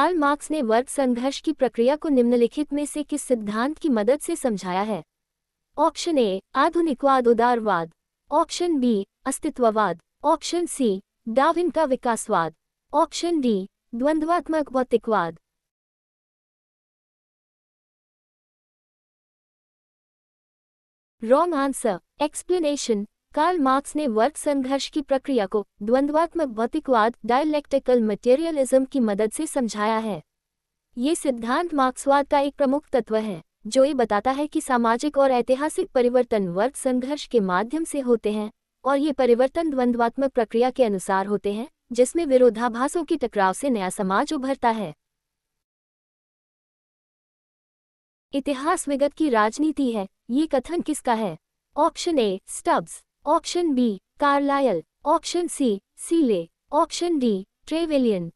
Karl Marx ने वर्ग संघर्ष की प्रक्रिया को निम्नलिखित में से किस सिद्धांत की मदद से समझाया है? ऑप्शन ए आधुनिकवाद उदारवाद, ऑप्शन बी अस्तित्ववाद, ऑप्शन सी डार्विन का विकासवाद, ऑप्शन डी द्वंद्वात्मक भौतिकवाद। Wrong answer. Explanation. Karl Marx ने वर्ग संघर्ष की प्रक्रिया को द्वंद्वात्मक भौतिकवाद डायलेक्टिकल मटेरियलिज्म की मदद से समझाया है। ये सिद्धांत मार्क्सवाद का एक प्रमुख तत्व है जो ये बताता है कि सामाजिक और ऐतिहासिक परिवर्तन वर्ग संघर्ष के माध्यम से होते हैं और ये परिवर्तन द्वंद्वात्मक प्रक्रिया के अनुसार होते हैं जिसमें विरोधाभासों की टकराव से नया समाज उभरता है। इतिहास विगत की राजनीति है, ये कथन किसका है? Option A Stubbs, option B Carlyle, option C Seeley, option D Trevelyan.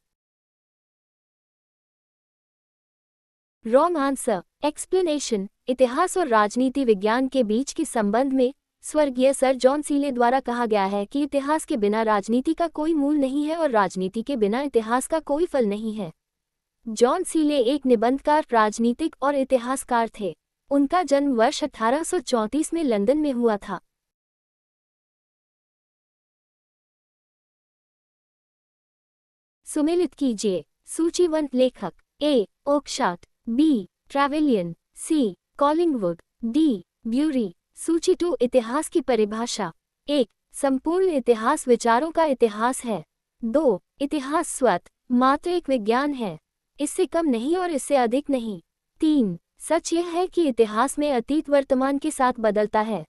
Wrong answer. Explanation. इतिहास और राजनीति विज्ञान के बीच के संबंध में स्वर्गीय सर जॉन सीले द्वारा कहा गया है कि इतिहास के बिना राजनीति का कोई मूल नहीं है और राजनीति के बिना इतिहास का कोई फल नहीं है। जॉन सीले एक निबंधकार, राजनीतिक और इतिहासकार थे। उनका जन्म वर्ष 1834 में लंदन में हुआ था। सुमेलित कीजिए। सूचीबद्ध लेखक। ए ओकशाट, बी ट्रेवेलियन, सी कॉलिंगवुड, डी ब्यूरी। सूची 2 इतिहास की परिभाषा। 1 संपूर्ण इतिहास विचारों का इतिहास है। 2 इतिहास स्वतः मात्र एक विज्ञान है, इससे कम नहीं और इससे अधिक नहीं। 3 सच यह है कि इतिहास में अतीत वर्तमान के साथ बदलता है।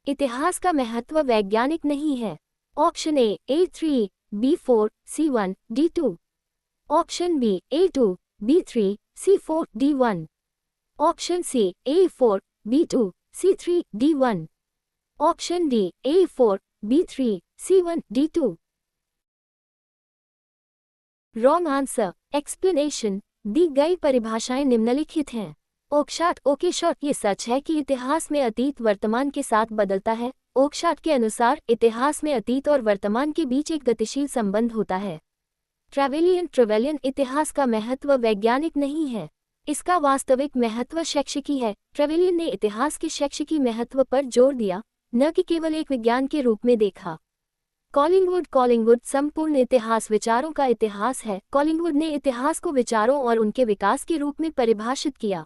इतिहास का महत्व वैज्ञानिक नहीं है। Option A A3, B4, C1, D2, option B A2, B3, C4, D1, option C A4, B2, C3, D1, option D A4, B3, C1, D2। Wrong answer. Explanation. दी गई परिभाषाएं निम्नलिखित हैं। ओकशाट ओकेशॉट, ये सच है कि इतिहास में अतीत वर्तमान के साथ बदलता है। ओकशाट के अनुसार इतिहास में अतीत और वर्तमान के बीच एक गतिशील संबंध होता है। ट्रेवेलियन इतिहास का महत्व वैज्ञानिक नहीं है, इसका वास्तविक महत्व शैक्षिकी है। ट्रेवेलियन ने इतिहास के शैक्षिकी महत्व पर जोर दिया, न कि केवल एक विज्ञान के रूप में देखा। कॉलिंगवुड संपूर्ण इतिहास विचारों का इतिहास है। कॉलिंगवुड ने इतिहास को विचारों और उनके विकास के रूप में परिभाषित किया।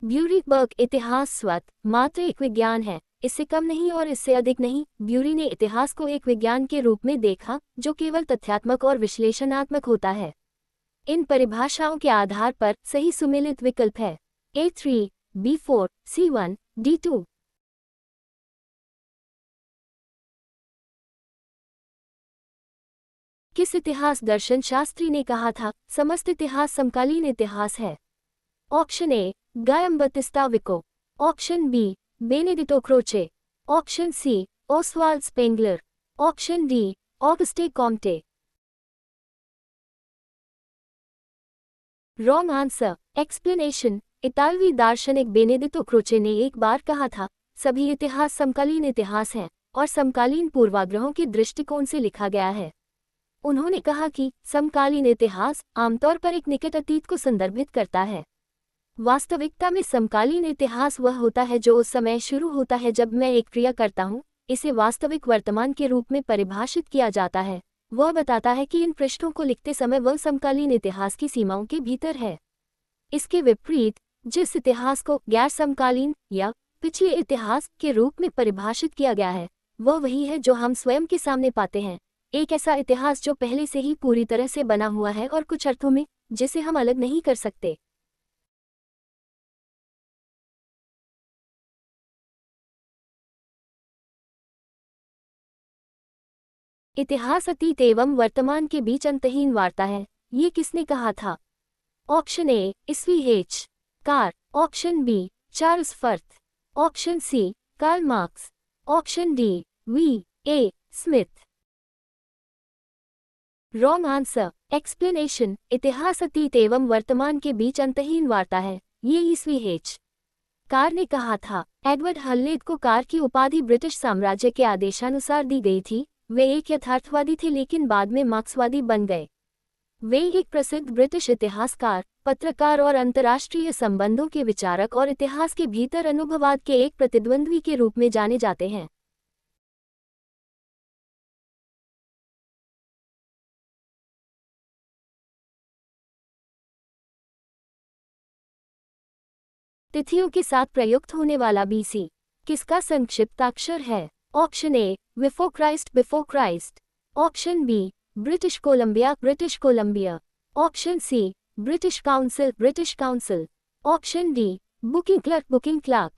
ब्यूरी इतिहास स्वतः मात्र एक विज्ञान है, इससे कम नहीं और इससे अधिक नहीं। ब्यूरी ने इतिहास को एक विज्ञान के रूप में देखा जो केवल तथ्यात्मक और विश्लेषणात्मक होता है। इन परिभाषाओं के आधार पर सही सुमेलित विकल्प है A3, B4, C1, D2। किस इतिहास दर्शन शास्त्री ने कहा था समस्त इतिहास समकालीन इतिहास है? Option A Giambattista Vico, option B Benedetto Croce, option C Oswald Spengler, option D Auguste Comte. Wrong answer. Explanation. इतालवी दार्शनिक बेनेडिटो क्रोचे ने एक बार कहा था सभी इतिहास समकालीन इतिहास हैं और समकालीन पूर्वाग्रहों के दृष्टिकोण से लिखा गया है। उन्होंने कहा कि समकालीन इतिहास आमतौर पर एक निकट अतीत को संदर्भित करता है। वास्तविकता में समकालीन इतिहास वह होता है जो उस समय शुरू होता है जब मैं एक क्रिया करता हूँ। इसे वास्तविक वर्तमान के रूप में परिभाषित किया जाता है। वह बताता है कि इन पृष्ठों को लिखते समय वह समकालीन इतिहास की सीमाओं के भीतर है। इसके विपरीत जिस इतिहास को गैर समकालीन या पिछले इतिहास के रूप में परिभाषित किया गया है वह वही है जो हम स्वयं के सामने पाते हैं, एक ऐसा इतिहास जो पहले से ही पूरी तरह से बना हुआ है और कुछ अर्थों में जिसे हम अलग नहीं कर सकते। इतिहास अतीत एवं वर्तमान के बीच अंतहीन वार्ता है, ये किसने कहा था? ऑप्शन ए ईस्वी H Carr, option B Charles Firth, option C Karl Marx, option D V A Smith. Wrong answer. Explanation. इतिहास अतीत एवं वर्तमान के बीच अंतहीन वार्ता है, ये ईस्वी एच कार ने कहा था। एडवर्ड हलनेड को कार की उपाधि ब्रिटिश साम्राज्य के आदेशानुसार दी गई थी। वे एक यथार्थवादी थे लेकिन बाद में मार्क्सवादी बन गए। वे एक प्रसिद्ध ब्रिटिश इतिहासकार, पत्रकार और अंतर्राष्ट्रीय संबंधों के विचारक और इतिहास के भीतर अनुभववाद के एक प्रतिद्वंद्वी के रूप में जाने जाते हैं। तिथियों के साथ प्रयुक्त होने वाला बीसी किसका संक्षिप्ताक्षर है? Option A before Christ, option B British Columbia, option C British Council, option D booking clerk.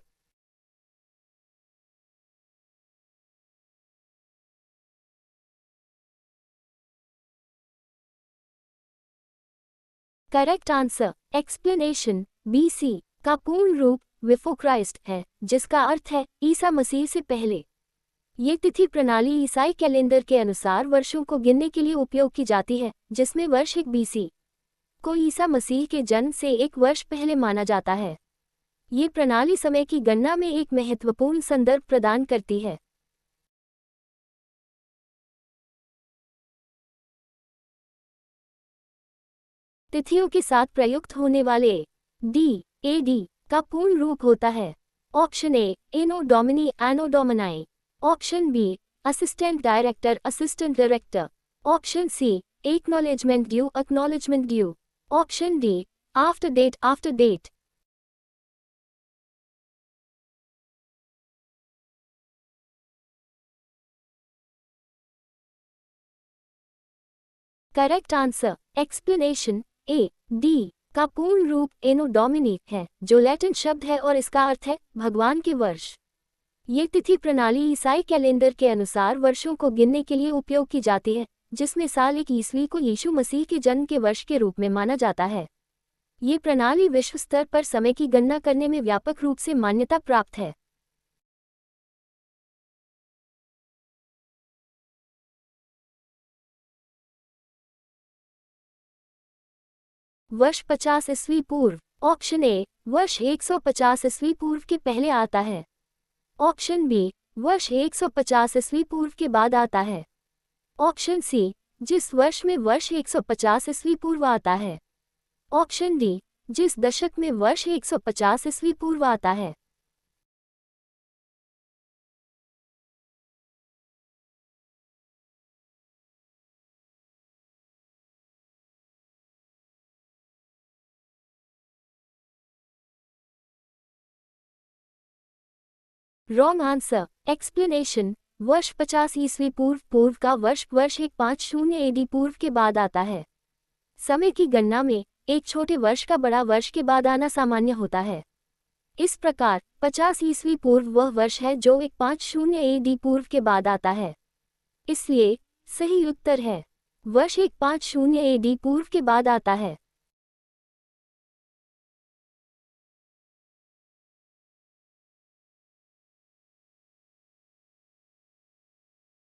Correct answer explanation BC का पूर्ण रूप बिफोर क्राइस्ट है, जिसका अर्थ है ईसा मसीह से पहले। ये तिथि प्रणाली ईसाई कैलेंडर के अनुसार वर्षों को गिनने के लिए उपयोग की जाती है, जिसमें वर्ष 1 बीसी को ईसा मसीह के जन्म से 1 वर्ष पहले माना जाता है। ये प्रणाली समय की गणना में एक महत्वपूर्ण संदर्भ प्रदान करती है। तिथियों के साथ प्रयुक्त होने वाले एडी का पूर्ण रूप होता है। Option A anno Domini, option B assistant director, option C acknowledgement due, option D after date. Correct answer explanation A D का पूर्ण रूप एनो डोमिनी है, जो लैटिन शब्द है और इसका अर्थ है भगवान के वर्ष। ये तिथि प्रणाली ईसाई कैलेंडर के अनुसार वर्षों को गिनने के लिए उपयोग की जाती है, जिसमें साल 1 ईस्वी को यीशु मसीह के जन्म के वर्ष के रूप में माना जाता है। ये प्रणाली विश्व स्तर पर समय की गणना करने में व्यापक रूप से मान्यता प्राप्त है। वर्ष 50 ईस्वी पूर्व। ऑप्शन ए वर्ष 150 ईस्वी पूर्व के पहले आता है, ऑप्शन बी वर्ष 150 ईस्वी पूर्व के बाद आता है, ऑप्शन सी जिस वर्ष में वर्ष 150 ईस्वी पूर्व आता है, ऑप्शन डी जिस दशक में वर्ष 150 ईस्वी पूर्व आता है। रॉन्ग आंसर एक्सप्लेनेशन वर्ष 50 ईस्वी पूर्व का वर्ष 150 एडी पूर्व के बाद आता है। समय की गणना में एक छोटे वर्ष का बड़ा वर्ष के बाद आना सामान्य होता है। इस प्रकार 50 ईस्वी पूर्व वह वर्ष है जो 150 एडी पूर्व के बाद आता है। इसलिए सही उत्तर है वर्ष 150 एडी पूर्व के बाद आता है।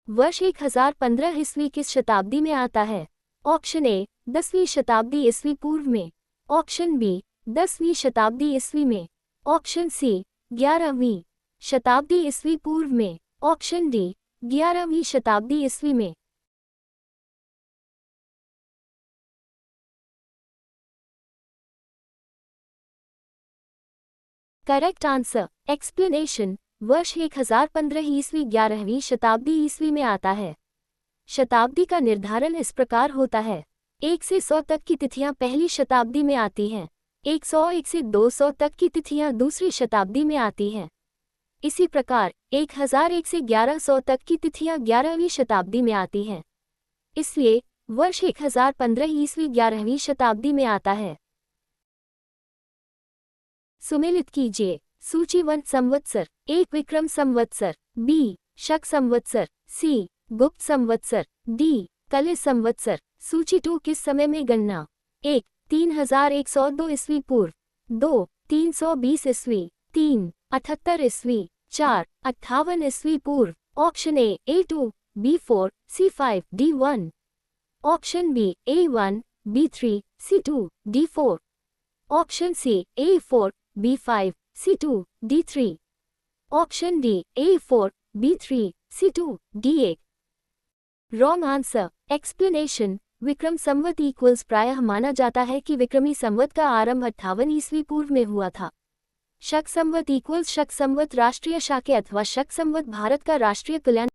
वर्ष 1015 ईस्वी किस शताब्दी में आता है? ऑप्शन ए 10वीं शताब्दी ईस्वी पूर्व में, ऑप्शन बी 10वीं शताब्दी ईस्वी में, ऑप्शन सी 11वीं शताब्दी ईस्वी पूर्व में, ऑप्शन डी 11वीं शताब्दी ईस्वी में। करेक्ट आंसर एक्सप्लेनेशन वर्ष 1015 ईस्वी 11वीं शताब्दी ईस्वी में आता है। शताब्दी का निर्धारण इस प्रकार होता है, 1 से 100 तक की तिथियां पहली शताब्दी में आती हैं, 101 से 200 तक की तिथियां दूसरी शताब्दी में आती हैं। इसी प्रकार 1001 से 1100 तक की तिथियां 11वीं शताब्दी में आती हैं। इसलिए वर्ष 1015 ईस्वी 11वीं शताब्दी में आता है। सुमेलित कीजिए सूची 1 संवत्सर, 1 विक्रम संवत्सर, बी शक संवत्सर, सी गुप्त संवत्सर, डी कलिश संवत्सर। सूची 2 किस समय में गणना? 1 3102 ईस्वी पूर्व, 2 320 ईस्वी, 3 78 ईस्वी, 4 58 ईस्वी पूर्व। Option A A2, B4, C5, D1, option B A1, B3, C2, D4, option C A4, B5, C2, D3, option D A4, B3, C2, D8। Wrong answer explanation Vikram Samvat equals प्रायः माना जाता है कि विक्रमी संवत का आरंभ 58 ईस्वी पूर्व में हुआ था। शक संवत इक्वल्स शक संवत राष्ट्रीय शाके अथवा शक संवत भारत का राष्ट्रीय कल्याण